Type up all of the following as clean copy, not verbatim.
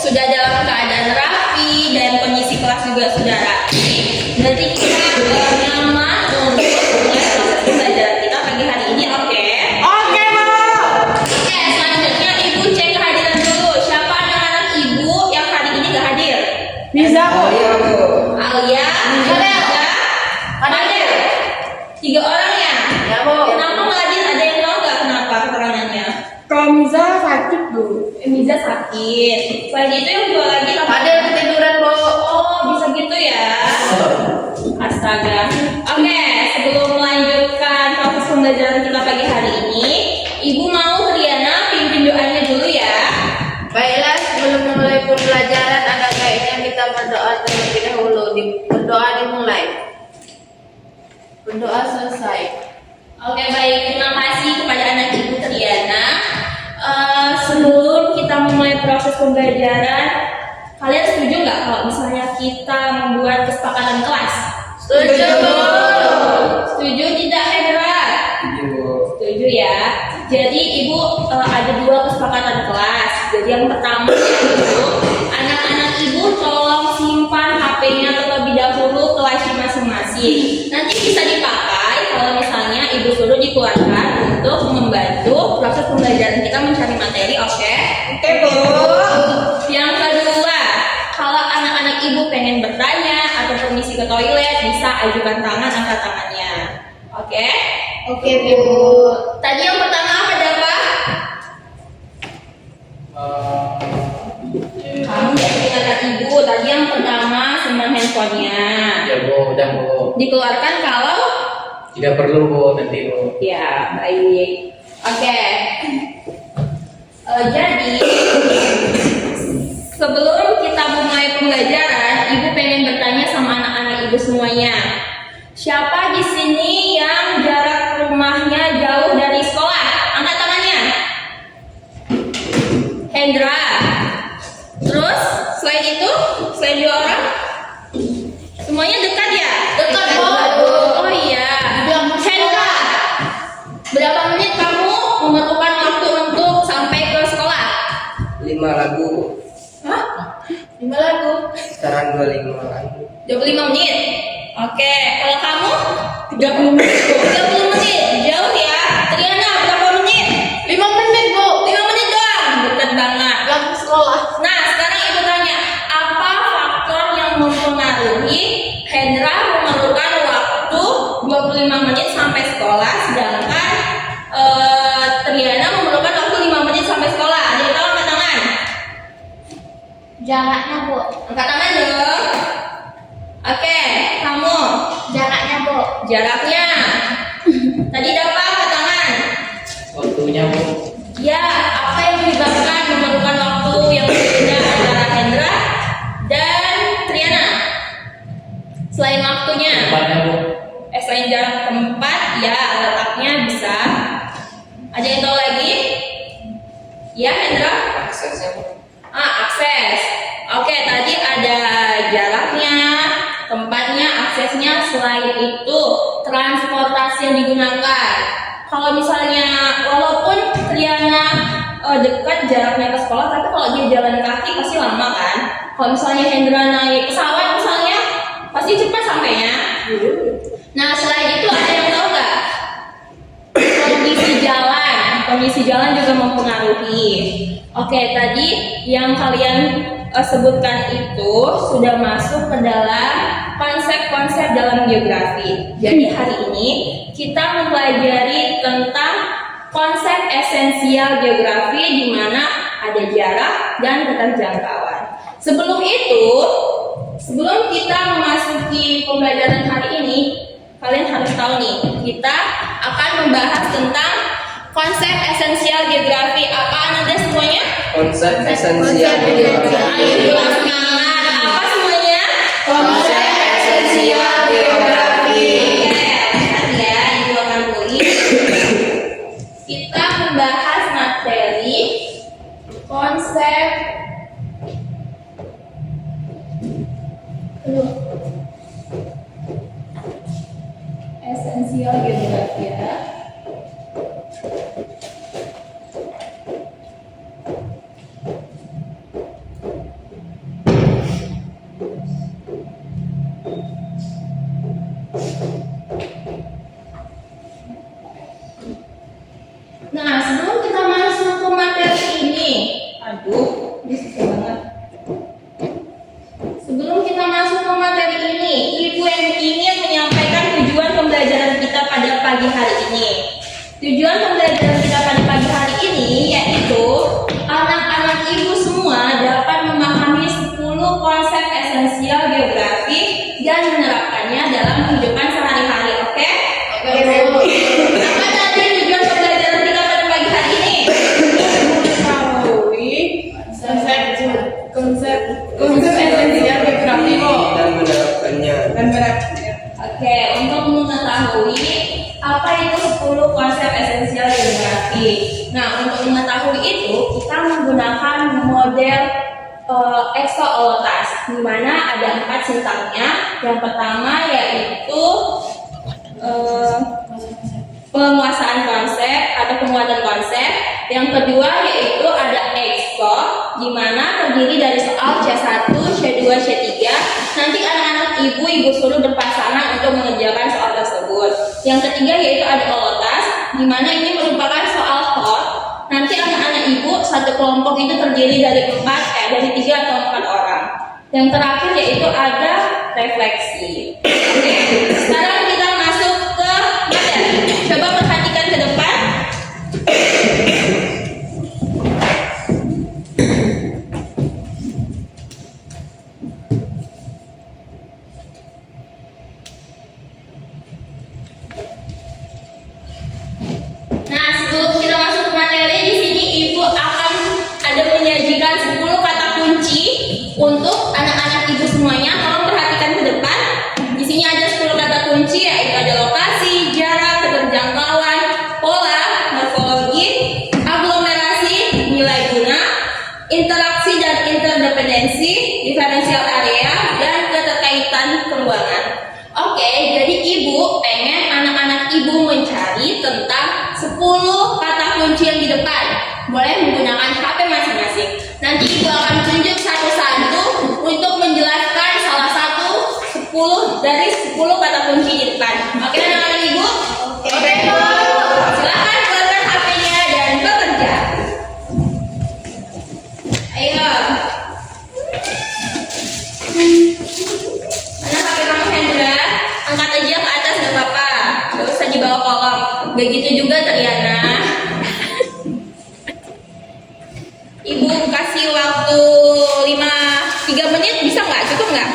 sudah dalam keadaan rapi dan kondisi kelas juga sudah rapi, berarti kita nyaman untuk mulai proses pembelajaran kita pagi hari ini. Oke? Oke, Bu. Oke, selanjutnya Ibu cek kehadiran dulu. Siapa anak-anak Ibu yang hari ini gak hadir? Bisa, Bu. Alia, Fadel. 3 orang ya? Ya, Bu. Kenapa nggak hadir? Ada yang tahu nggak kenapa keterangannya? Kalau Miza sakit, Bu. Miza sakit. Selain itu yang dua lagi apa? Ada yang ketiduran, Bu. Oh, bisa gitu ya. Astaga. Oke, sebelum melanjutkan proses pembelajaran kita pagi hari ini, Ibu mau Riana pimpin doanya dulu ya. Baiklah, sebelum memulai pembelajaran ada baiknya kita berdoa terlebih dahulu. Berdoa dimulai. Berdoa selesai. Oke, baik. Terima kasih kepada anak Ibu Triana. Sebelum kita memulai proses pembelajaran, kalian setuju nggak kalau misalnya kita membuat kesepakatan kelas? Setuju, Bu. Setuju tidak, Hendra? Setuju ya. Jadi Ibu ada 2 kesepakatan kelas. Jadi yang pertama itu anak-anak Ibu tolong simpan HP-nya terlebih dahulu kelasnya masing-masing. Nanti bisa dipakai kalau misalnya Ibu suruh dikeluarkan untuk membantu proses pembelajaran kita mencari materi. Oke? Oke, Bu. Yang kedua, kalau anak-anak Ibu pengen bertanya atau permisi ke toilet, bisa ajukan tangan, angkat tangannya. Oke? Oke, Bu. Tadi yang pertama apa, Dapa? Kamu ya ingatkan Ibu. Tadi yang pertama simpan handphonenya. Ya Bu, udah Bu. Dikeluarkan kalau Tidak perlu Bu, nanti Bu. ya baik. Oke. Jadi sebelum kita mulai pembelajaran, Ibu pengen bertanya sama anak-anak Ibu semuanya. Siapa di sini yang jarak rumahnya jauh dari sekolah? Angkat tangannya. Hendra. Terus selain itu, selain 2 orang, semuanya dekat ya? Dekat, Bu. Oh iya. Hendra, berapa menit kamu memerlukan waktu untuk sampai ke sekolah? 5 lagu, Hah? 5 lagu? sekarang 25 lagu. 25 menit. Oke, kalau kamu 30 menit. 30 menit. Jauh ya. Triana berapa menit? 5 menit, Bu. 5 menit doang. Dekat banget. Pulang sekolah. Nah, sekarang Ibu tanya, apa faktor yang mempengaruhi Hendra memerlukan waktu 25 menit sampai sekolah, sedangkan Triana memerlukan waktu 5 menit sampai sekolah? Ada yang tahu? Angkat tangan. Jaraknya, Bu. Angkat tangan dong. Oke, kamu. Jaraknya, Bu. Jaraknya. Tadi dapat angkat tangan. Waktunya Bu. Ya, apa yang menyebabkan memerlukan waktu yang berbeda antara Hendra dan Triana? Selain waktunya, Tempatnya Bu. selain jarak tempat, ya letaknya bisa. Ada yang tahu lagi? Ya, Hendra? Aksesnya Bu. Akses. Oke, tadi ada jaraknya, tempatnya, aksesnya. Selain itu, transportasi yang digunakan. Kalau misalnya, walaupun Triana dekat jaraknya ke sekolah, tapi kalau dia jalan kaki pasti lama kan? Kalau misalnya Hendra naik pesawat misalnya, pasti cepat sampainya. Nah, selain itu ada yang tahu nggak? Kondisi jalan. Kondisi jalan juga mempengaruhi. Oke, tadi yang kalian sebutkan itu sudah masuk ke dalam konsep-konsep dalam geografi. Jadi hari ini kita mempelajari tentang konsep esensial geografi di mana ada jarak dan keterjangkauan. Sebelum itu, sebelum kita memasuki pembelajaran hari ini, kalian harus tahu nih, kita akan membahas tentang konsep esensial geografi. Apaan ada semuanya? Konsep esensial geografi. Ayo semangat. Apa semuanya? Konsep esensial geografi. Lihat ya, Ibu akan tulis. Kita membahas materi konsep esensial geografi ya. Tujuan pembelajaran kita pada pagi hari ini yaitu anak-anak ibu semua dapat memahami 10 konsep esensial geografi dan menerapkannya dalam kehidupan sehari-hari. Oke? Bu. Apa tadi tujuan pembelajaran kita pada pagi hari ini? Mengetahui konsep esensial geografi Bu. dan menerapkannya. Dan menerapkannya. Oke, untuk mengetahui apa itu 10 konsep esensial geografi. Nah, untuk mengetahui itu kita menggunakan model eksoolotas, di mana ada 4 sintaknya. Yang pertama yaitu penguasaan konsep atau penguatan konsep. Yang kedua yaitu ada expo, di mana terdiri dari soal C1, C2, C3. Nanti anak-anak ibu suruh berpasangan untuk mengerjakan soal tersebut. Yang ketiga yaitu ada olotas, di mana ini merupakan soal thought. Nanti anak-anak ibu satu kelompok itu terdiri dari 3 atau 4 orang. Yang terakhir yaitu ada refleksi. Oke, sekarang kita masuk ke materi. Coba perhatikan ke depan. Nah, sebelum kita masuk ke materi, di sini ibu akan ada menyajikan 10 kata kunci untuk anak-anak ibu semuanya. Tolong perhatikan ke depan. Di sini ada 10 kata kunci yaitu ada lokasi, jarak, keterjangkauan, pola, morfologi, aglomerasi, nilai guna, interaksi dan interdependensi, diferensial area, dan keterkaitan peruangan. Oke, jadi ibu pengen anak-anak ibu mencari tentang 10 kata kunci yang di depan. Boleh menggunakan HP masing-masing. Nanti ibu akan tunjuk satu-satu untuk menjelaskan salah satu 10 dari 10 kata kunci di depan. Oke anak-anak ibu? Oke Bu. Silakan keluarkan HP-nya dan bekerja. Ayo. Mana HP kamu Hendra? Angkat aja ke atas nggak apa-apa. Gak usah dibawa kolong. Begitu juga Triana. Ibu kasih waktu 3 menit, bisa nggak? Cukup nggak?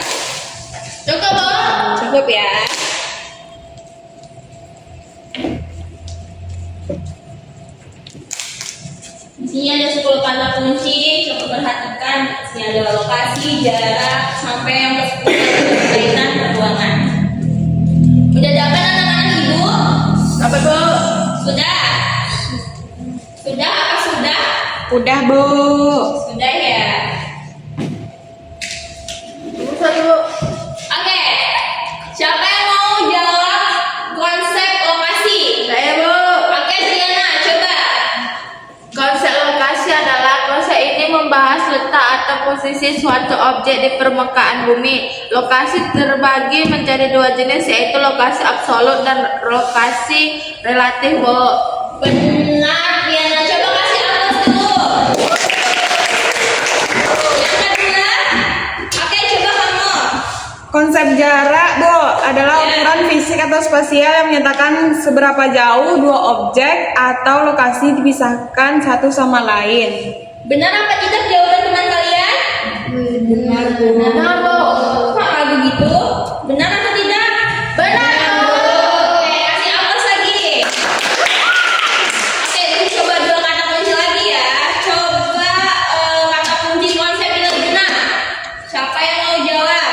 Cukup Bu. Cukup ya. Di sini ada 10 kata kunci, coba perhatikan. Di sini ada lokasi, jarak, sampai yang ke-10 berkaitan peruangan. Udah dapat anak-anak ibu? Dapat Bu. Sudah? Sudah apa sudah? Udah Bu. Sudah ya. Satu. Oke. Siapa yang mau jawab konsep lokasi? Saya Bu. Oke, Triana, coba. Konsep lokasi adalah konsep ini membahas letak atau posisi suatu objek di permukaan bumi. Lokasi terbagi menjadi 2 jenis, yaitu lokasi absolut dan lokasi relatif Bu. Benar, Triana. Coba kasih aplaus dulu. Yang kedua. Oke, coba kamu. Konsep jarak Bu adalah ukuran fisik atau spasial yang menyatakan seberapa jauh 2 objek atau lokasi dipisahkan satu sama lain. Benar apa tidak jawaban teman kalian? Benar Bu. Benar, Bu. Kok ragu gitu? Benar atau tidak? Benar, Bu. Oke, kasih aplaus lagi. Oke, ini coba 2 kata kunci lagi ya. Coba kata kunci konsep nilai guna. Siapa yang mau jawab?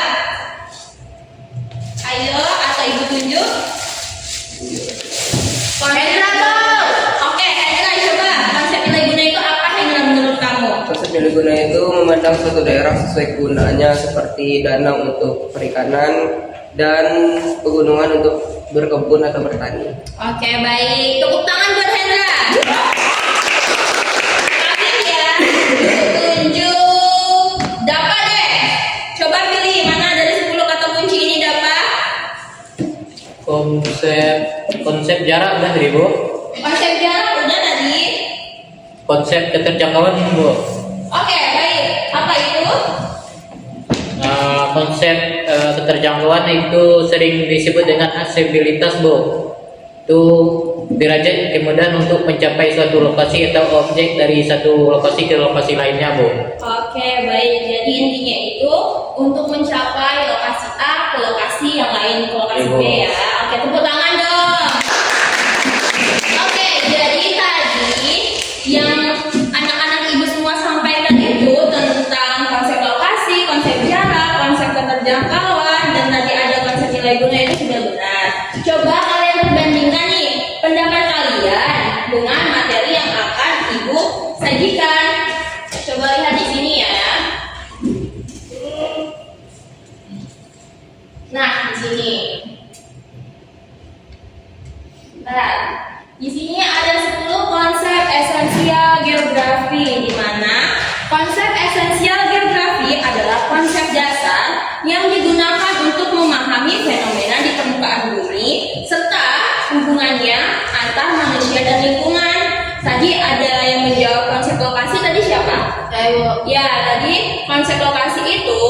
Ayo, atau ibu tunjuk. Hendra Bu. Oke, Hendra coba. Konsep nilai guna itu apa Hendra menurut kamu? Konsep nilai guna itu memandang suatu daerah sesuai kegunaannya seperti danau untuk perikanan dan pegunungan untuk berkebun atau bertani. Oke, baik. Tepuk tangan buat Hendra. Kasih ya. Tunjuk. Dapat deh. Coba pilih mana dari 10 kata kunci ini dapat. Konsep jarak udah tadi Bu. Konsep jarak udah tadi. Konsep keterjangkauan ini Bu. Oke, baik. Apa itu? Konsep keterjangkauan itu sering disebut dengan aksesibilitas Bu. Itu derajat kemudahan untuk mencapai suatu lokasi atau objek dari satu lokasi ke lokasi lainnya, Bu. Oke, baik. Jadi intinya itu untuk mencapai lokasi A ke lokasi yang lain, ke lokasi B ya. Oke, tepuk tangan dong. Oke, jadi tadi yang anak-anak ibu semua sampaikan itu tentang konsep lokasi, konsep jarak, konsep keterjangkauan, dan tadi ada konsep nilai guna itu sudah benar. Coba kalian perbandingkan nih pendapat kalian dengan materi yang akan ibu sajikan. Coba lihat di sini ya. Nah, di sini. Nah, di sini ada 10 konsep esensial geografi, di mana konsep esensial geografi adalah konsep dasar yang digunakan untuk memahami fenomena di permukaan bumi serta hubungannya antar manusia dan lingkungan. Tadi ada yang menjawab konsep lokasi, tadi siapa? Ya, tadi konsep lokasi itu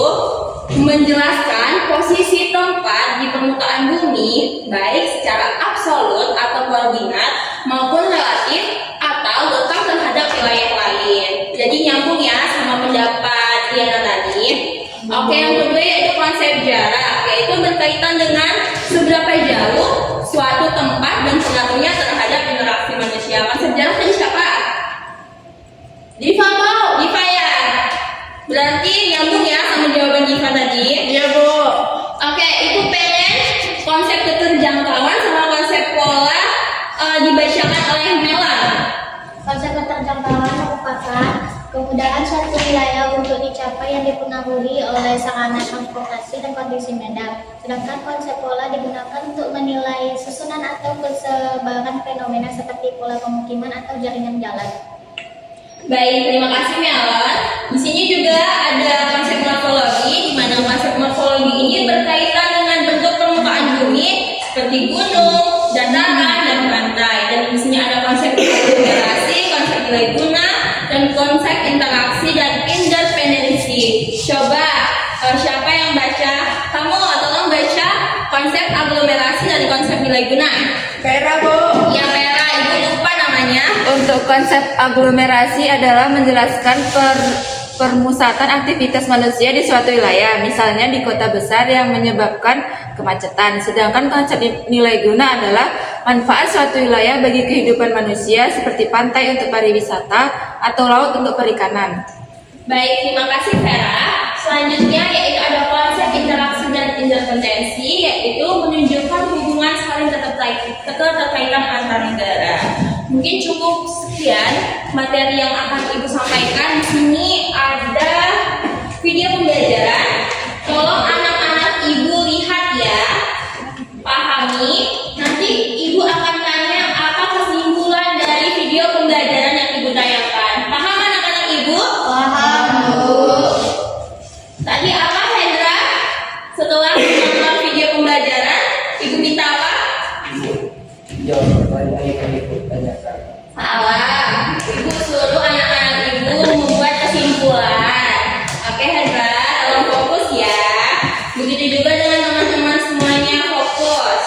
menjelaskan posisi tempat di permukaan bumi baik secara absolut atau koordinat maupun relatif atau letak terhadap wilayah lain. Jadi nyambung ya sama pendapat Diana tadi. Oke, yang kedua yaitu konsep jarak, yaitu berkaitan dengan seberapa jauh suatu tempat dan pengaruhnya terhadap interaksi manusia. Konsep jarak tadi siapa? Diva mau? Diva ya? Berarti nyambung ya sama jawaban Diva tadi? Iya, Bu. Oke, itu pengen konsep keterjangkauan sama konsep pola dibacakan oleh Mela. Konsep keterjangkauan merupakan kemudahan suatu wilayah untuk dicapai yang dipengaruhi oleh sarana transportasi dan kondisi medan. Sedangkan konsep pola digunakan untuk menilai susunan atau kesebaran fenomena seperti pola pemukiman atau jaringan jalan. Baik, terima kasih Melon. Di sini juga ada konsep morfologi, di mana konsep morfologi ini berkaitan dengan bentuk permukaan bumi seperti gunung, dataran, dan pantai. Dan di sini ada konsep aglomerasi, konsep nilai guna, dan konsep interaksi dan independensi. Coba siapa yang baca? Kamu tolong baca konsep aglomerasi dan konsep nilai guna. Vera, Bu. Ya Vera, ibu lupa namanya. Untuk konsep aglomerasi adalah menjelaskan permusatan aktivitas manusia di suatu wilayah, misalnya di kota besar yang menyebabkan kemacetan. Sedangkan konsep nilai guna adalah manfaat suatu wilayah bagi kehidupan manusia seperti pantai untuk pariwisata atau laut untuk perikanan. Baik, terima kasih Vera. Selanjutnya yaitu ada konsep interaksi dan interdependensi, yaitu menunjukkan hubungan saling keterkaitan antar negara. Mungkin cukup sekian materi yang akan ibu sampaikan. Di sini ada video pembelajaran. Tolong anak-anak ibu lihat ya, pahami. Nanti ibu akan tanya apa kesimpulan dari video pembelajaran yang ibu tayangkan. Paham anak-anak ibu? Paham, Bu. Tadi apa Hendra? Setelah menonton video pembelajaran, ibu minta apa? Jawab pertanyaan yang ibu tanyakan. Salah. Ibu suruh anak-anak ibu membuat kesimpulan. Oke Hendra, tolong fokus ya. Begitu juga dengan teman-teman semuanya, fokus.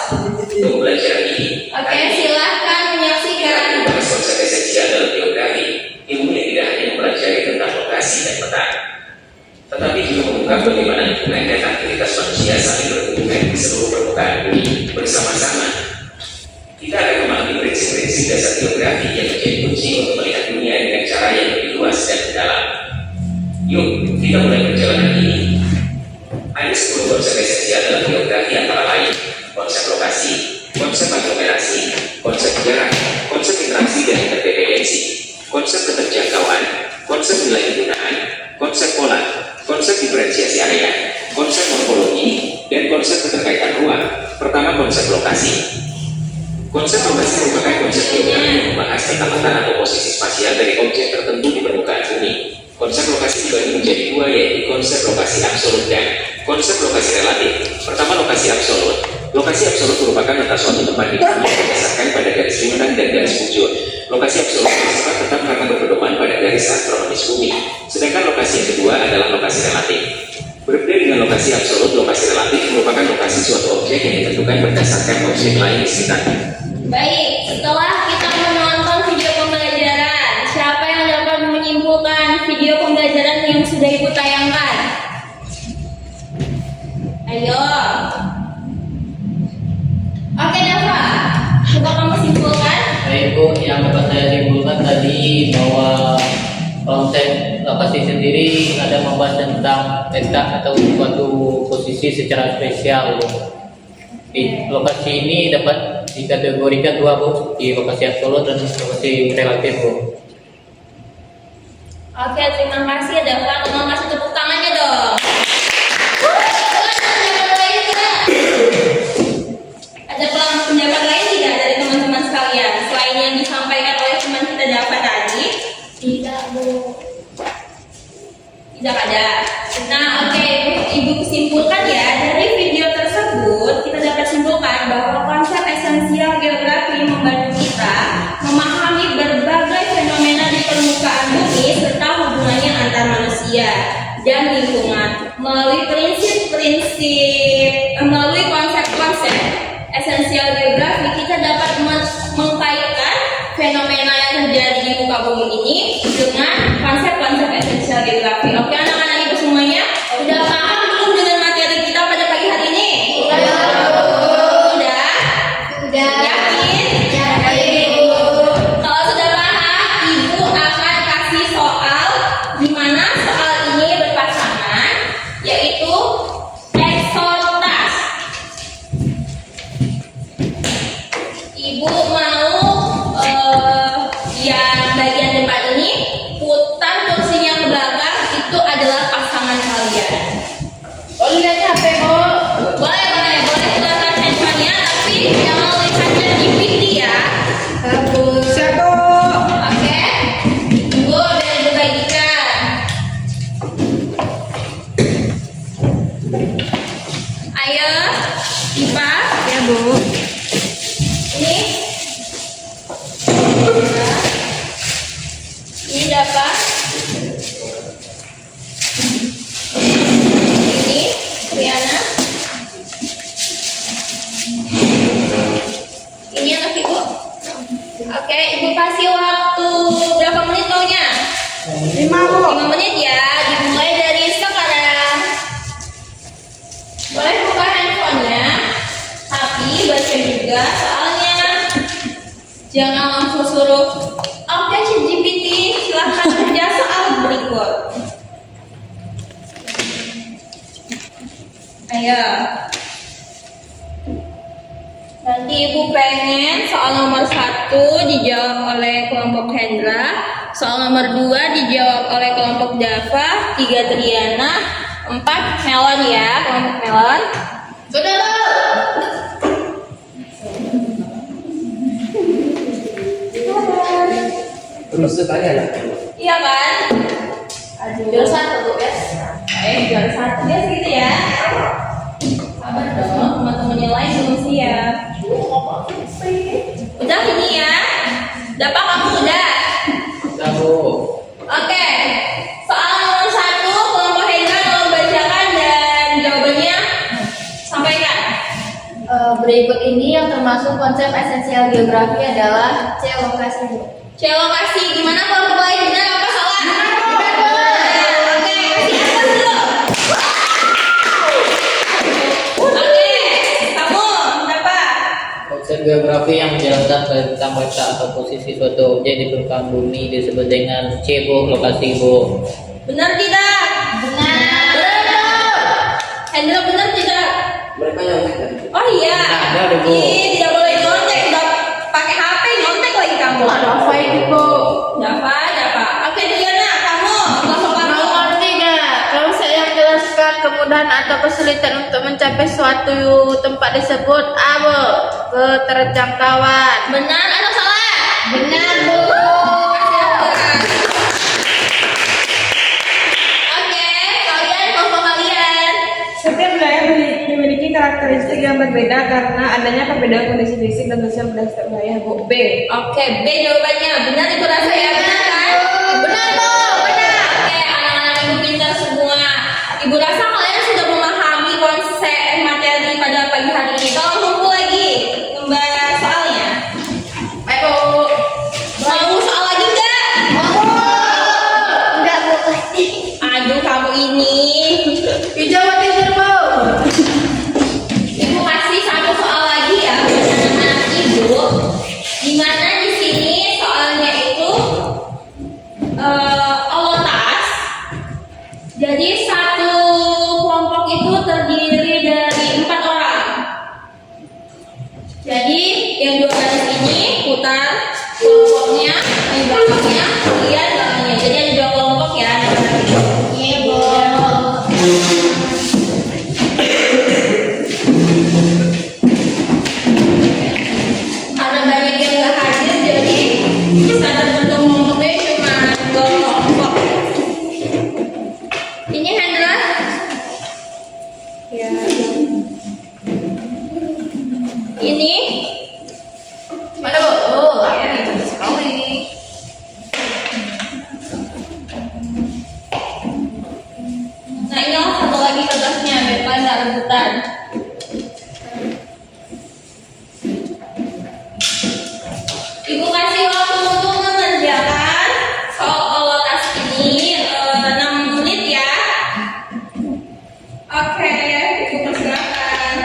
Pembelajaran ini Oke, silahkan menyaksikan. membahas konsep esensial dalam geografi, ilmu yang tidak hanya mempelajari tentang lokasi dan peta, tetapi juga mengungkap bagaimana lingkungan dan aktivitas manusia saling berhubungan di seluruh permukaan bumi bersama-sama. Kita akan memahami prinsip-prinsip dasar geografi yang menjadi kunci untuk melihat dunia dengan cara yang lebih luas dan mendalam. Yuk, kita mulai perjalanan ini. Ada 10 konsep esensial dalam geografi antara lain konsep lokasi, konsep aglomerasi, konsep jarak, konsep interaksi dan interdependensi, konsep keterjangkauan, konsep nilai kegunaan, konsep pola, konsep diferensiasi area, konsep morfologi, dan konsep keterkaitan ruang. Pertama, konsep lokasi. Konsep lokasi merupakan konsep geografi yang membahas tentang letak atau posisi spasial dari objek tertentu di permukaan bumi. Konsep lokasi dibagi menjadi dua, yaitu konsep lokasi absolut dan konsep lokasi relatif. Pertama, lokasi absolut. Lokasi absolut merupakan letak suatu tempat di bumi berdasarkan pada garis lintang dan garis bujur. Lokasi absolut bersifat tetap karena berpedoman pada garis astronomis bumi. Sedangkan lokasi yang kedua adalah lokasi relatif. Berbeda dengan lokasi absolut, lokasi relatif merupakan lokasi suatu objek yang ditentukan berdasarkan objek lain di sekitarnya. Baik, setelah yang dapat saya simpulkan tadi bahwa konsep lokasi sendiri ada membahas tentang letak atau suatu posisi secara spesial. Di lokasi ini dapat dikategorikan dua, Bu, di lokasi absolut dan lokasi relatif, Bu. Oke, terima kasih Dava. Tolong kasih tepuk tangannya dong. Ada pendapat lain tidak dari teman-teman sekalian selain yang disampaikan oleh teman kita Dava tadi? Tidak, Bu. Tidak ada. Nah, oke, Ibu simpulkan ya, dari video tersebut kita dapat simpulkan bahwa konsep esensial geografi membantu kita memahami berbagai fenomena di permukaan bumi serta hubungannya antar manusia dan lingkungan. Melalui konsep-konsep esensial geografi kita dapat mengkaitkan fenomena yang terjadi di muka bumi ini dengan konsep-konsep esensial geografi. Oke, anak-anak Ibu semuanya, sudah paham belum dengan materi kita pada pagi hari ini? Sudah? Yakin? Kalau sudah paham, Ibu akan kasih soal di mana soal ini berpasangan, yaitu eksortas. Ibu mau yang bagian depan ini putar kursinya ke belakang, itu adalah pasangan kalian. Oh, lihatnya HP, Bu. Boleh putarkan handphonenya, tapi jangan lihatnya di PD ya. Siap, Bu. Oke, Ibu udah dibagikan. Ayo, Ipa. Ya, Bu. Ini. Ini dapat. Ini Riana. Ini anak Ibu. Oke, Ibu kasih waktu berapa menit maunya? 5, Bu. 5 menit ya, dimulai dari sekarang. Boleh buka handphonenya, tapi baca juga soalnya. Jangan langsung suruh, oke ChatGPT, silahkan kerja soal berikut. Ayo. Nanti Ibu pengen soal nomor 1 dijawab oleh kelompok Hendra, soal nomor 2 dijawab oleh kelompok Dava, 3 Triana, 4 Melon ya, kelompok Melon. Sudah, Bu. Terus sekali anak. Iya kan? Juara 1 Bu ya. Juara 1 ya segitu ya. Sabar dong, teman-teman yang lain belum siap. Udah ini ya. Dapat kamu udah. Sudah, Bu. Oke. Soal nomor 1 kelompok Hendra mau bacakan dan jawabannya sampaikan. Berikut ini yang termasuk konsep esensial geografi adalah C. Lokasi, Bu. C lokasi, gimana kelompok lain benar apa salah? Oke, kasih atas dulu. Oke, kamu dapat. Konsep geografi yang menjelaskan tentang letak atau posisi suatu objek di permukaan bumi disebut dengan C, Bu, lokasi, Bu. Benar tidak? Benar. Hendra benar tidak? Mereka yang tadi. Oh iya. Ada deh, Bu. Ih, tidak boleh nyontek, udah pakai HP nyontek lagi kamu. Apa itu, Bu? Dapat. Oke, Diana, kamu kelompok kamu. Nomor 3, konsep yang menjelaskan kemudahan atau kesulitan untuk mencapai suatu tempat disebut A, Bu. Keterjangkauan. Benar atau salah? Benar, Bu. Oke, kalian kelompok kalian. Setiap wilayah memiliki karakteristik yang berbeda karena adanya perbedaan kondisi fisik dan sosial pada setiap wilayah, Bu. B. Oke, B jawabannya. Benar Ibu rasa ya? Benar kan? Benar, Bu. Benar. Oke, anak-anak Ibu pintar semua. Ibu rasa kalian sudah memahami konsep materi pada pagi hari ini. Tolong kumpul lagi gambar soalnya. Ayo, Bu. Mau soal lagi enggak? Enggak, Bu. Aduh, kamu ini. Dijawab teacher, Bu. Ibu kasih satu soal lagi ya buat anak-anak Ibu. Dimana di sini soal Jadi satu kelompok itu terdiri dari 4 orang. Jadi yang 2 garis ini putar kelompoknya di belakangnya, kemudian belakangnya. Jadi ada 2 kelompok ya. Iya, Bu. Karena banyak yang nggak hadir, jadi bisa terbentuk kelompoknya cuma 2 kelompok. Ini Hendra. Ya. Ini Mana Bu? Oh, ini bagus sekali. Nah ini satu lagi kertasnya, biar kalian nggak rebutan. Ibu kasih waktu untuk mengerjakan soal lokas ini 6 menit ya. Oke, ibu persilakan.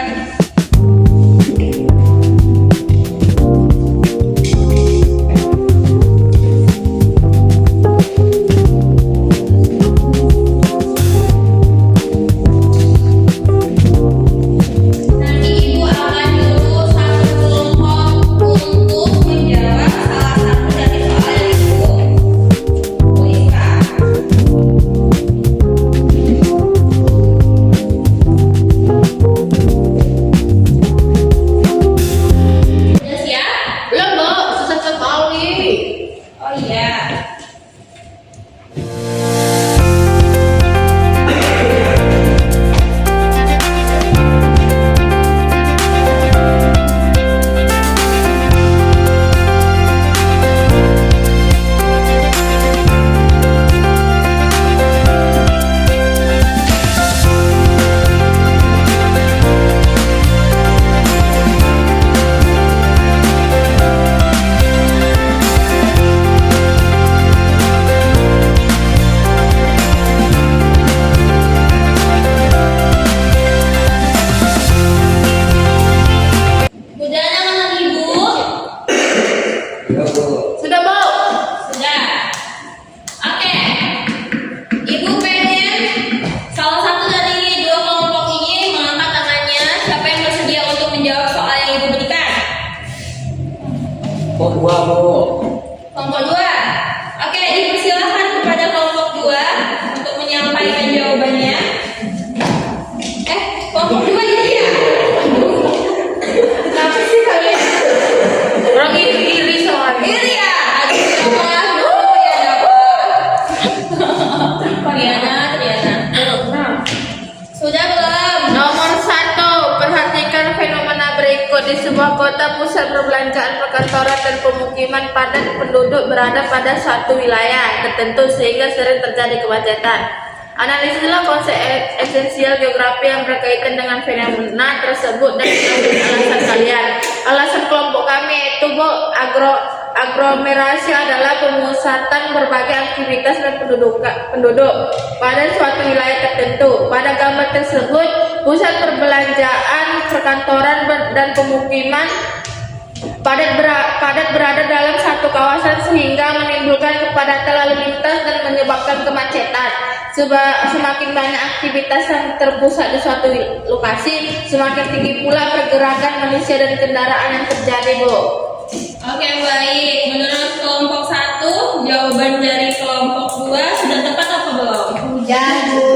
Nanti ibu akan nyuruh satu kelompok untuk menjawab salah satu dari soal yang ibu tuliskan. Sudah siap? Belum Bu, susah sekali. Oh iya. Udah anak-anak ibu? Ya Bu. Sudah Bu. Sudah. Oke. Ibu pengen salah satu dari 2 kelompok ini mengangkat tangannya. Siapa yang bersedia untuk menjawab soal yang ibu berikan? Oh, 2 Bu. Kelompok 2. Oke, dipersilahkan kepada kelompok 2 untuk menyampaikan jawabannya. Kelompok 2 ini ya? Kenapa sih kalian? Orang iri soalnya. Ini ya? Aduh, ya dapat. Triana. Sudah belum? Nomor 1, perhatikan fenomena berikut. Di sebuah kota, pusat perbelanjaan, perkantoran, dan pemukiman padat penduduk berada pada suatu wilayah tertentu sehingga sering terjadi kemacetan. Analisislah konsep esensial geografi yang berkaitan dengan fenomena tersebut dan mengambil alasan kalian. Alasan kelompok kami yaitu Bu, aglomerasi adalah pemusatan berbagai aktivitas dan penduduk pada suatu wilayah tertentu. Pada gambar tersebut, pusat perbelanjaan, perkantoran, dan pemukiman padat berada dalam satu kawasan sehingga menimbulkan kepadatan lalu lintas dan menyebabkan kemacetan. Semakin banyak aktivitas yang terpusat di suatu lokasi, semakin tinggi pula pergerakan manusia dan kendaraan yang terjadi, Bu. Oke, baik. Menurut kelompok 1, jawaban dari kelompok 2 sudah tepat apa belum? Udah, Bu.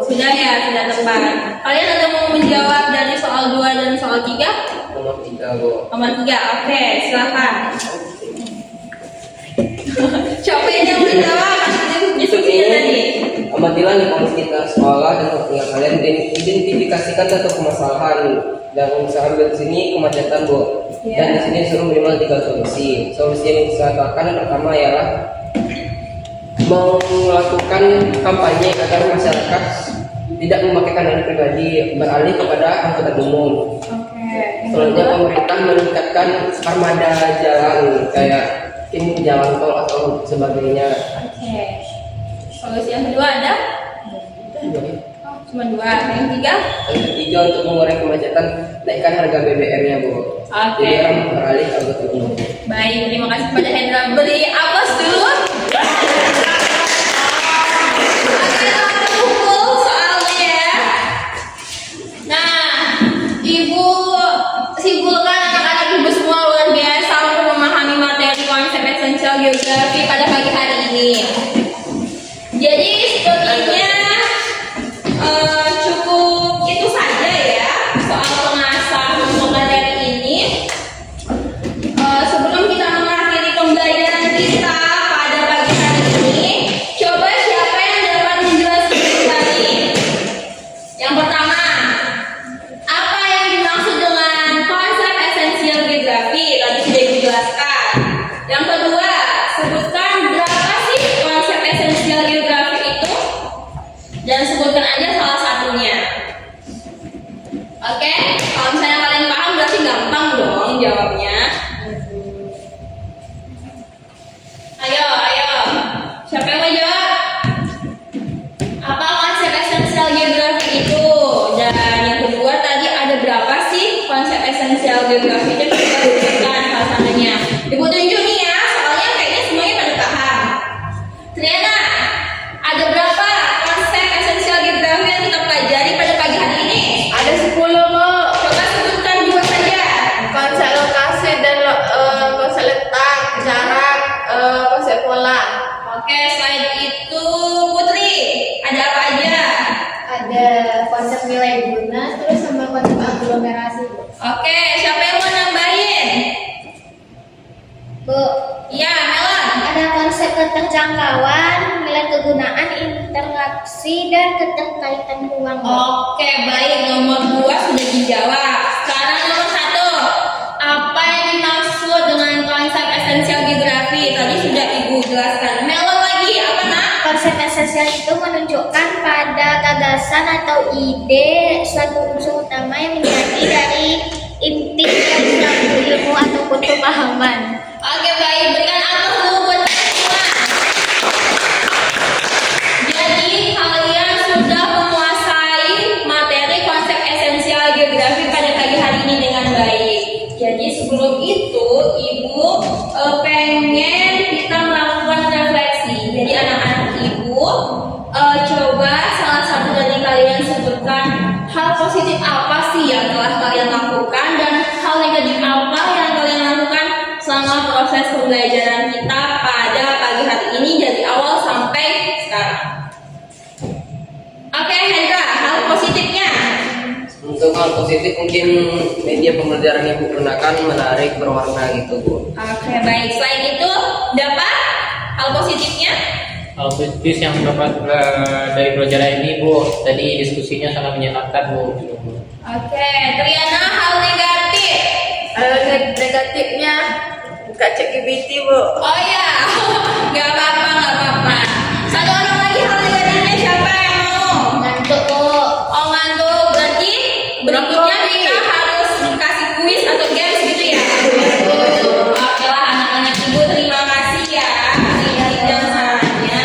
Sudah ya, sudah tepat. Kalian ada mau menjawab dari soal 2 dan soal 3? Nomor 3 Bu. Nomor 3, oke, silakan. Siapa yang mau jawab? Diskusinya tadi. Amatilah nih kita sekolah dan waktunya kalian identifikasikan satu permasalahan dan seambil di sini kemacetan Bu. Ya. Dan di sini suruh minimal 3 solusi. Solusi yang bisa lakukan pertama ialah melakukan kampanye agar masyarakat tidak memakai kendaraan pribadi, beralih kepada angkutan umum. Oke. Selanjutnya pemerintah meningkatkan armada jalan kayak ini jalan tol atau sebagainya. Oke. Solusi yang kedua ada? Oh, cuma 2. Yang 3? Yang ketiga untuk mengurangi kemacetan, naikkan harga BBM-nya Bu. Oke. Jadi orang beralih ke angkutan umum. Baik, terima kasih kepada Hendra. Beri aplaus dulu. Oke, geografi itu kita tunjukkan pasangannya. Ibu tunjuk nih ya, soalnya kayaknya semuanya pada paham. Triana, ada berapa konsep esensial geografi yang kita pelajari pada pagi hari ini? Ada 10, Bu. Coba sebutkan 2 saja. Konsep lokasi dan konsep letak, jarak, konsep pola. Oke, selain itu Putri, ada apa aja? Ada konsep nilai guna, terus sama konsep aglomerasi, Bu. Oke, siapa yang mau nambahin? Bu, Iya, Melon. ada konsep keterjangkauan, nilai kegunaan, interaksi, dan keterkaitan ruang. Bu. Oke, baik. Nomor 2 sudah dijawab. Sekarang nomor 1. Apa yang dimaksud dengan konsep esensial geografi? Tadi sudah Ibu jelaskan. Melon lagi, apa nak? Konsep esensial itu menunjukkan pada gagasan atau ide suatu unsur utama yang menjadi dari inti dari suatu ilmu ataupun pemahaman. Oke, baik. Berikan aplaus dulu buat kalian semua. Jadi, kalian sudah menguasai materi konsep esensial geografi pada pagi hari ini dengan baik. Jadi, sebelum itu, Ibu pengen kita melakukan refleksi. Jadi, anak-anak Ibu coba salah satu dari kalian sebutkan hal positif apa sih yang telah kalian lakukan dan hal negatif apa yang kalian lakukan selama proses pembelajaran kita pada pagi hari ini dari awal sampai sekarang. Oke, Hendra, hal positifnya. Untuk hal positif mungkin media pembelajaran ibu gunakan menarik, berwarna gitu Bu. Oke, baik. Selain itu, dapat hal positifnya? Hal positif yang dapat dari pelajaran ini Bu, tadi diskusinya sangat menyenangkan Bu. Oke, Triana, hal negatif. Negatifnya buka ChatGPT, Bu. Oh ya, nggak apa-apa, nggak apa-apa. Satu orang lagi hal negatifnya siapa yang mau? Ngantuk, Bu. Oh, ngantuk. Berarti berikutnya kita harus dikasih kuis atau games gitu ya? Oke lah, anak-anak Ibu, terima kasih ya atas dan sarannya.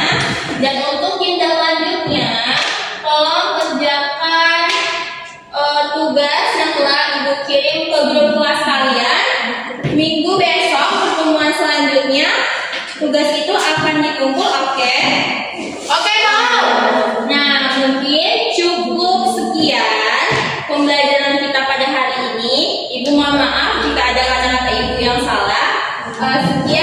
Dan untuk tindak lanjutnya, tolong kerjakan tugas yang telah Ibu kirim ke grup kelas kalian. Minggu besok pertemuan selanjutnya tugas itu akan dikumpul, oke? Oke, mau. Nah, mungkin cukup sekian pembelajaran kita pada hari ini. Ibu mohon maaf jika ada kata-kata Ibu yang salah. Sekian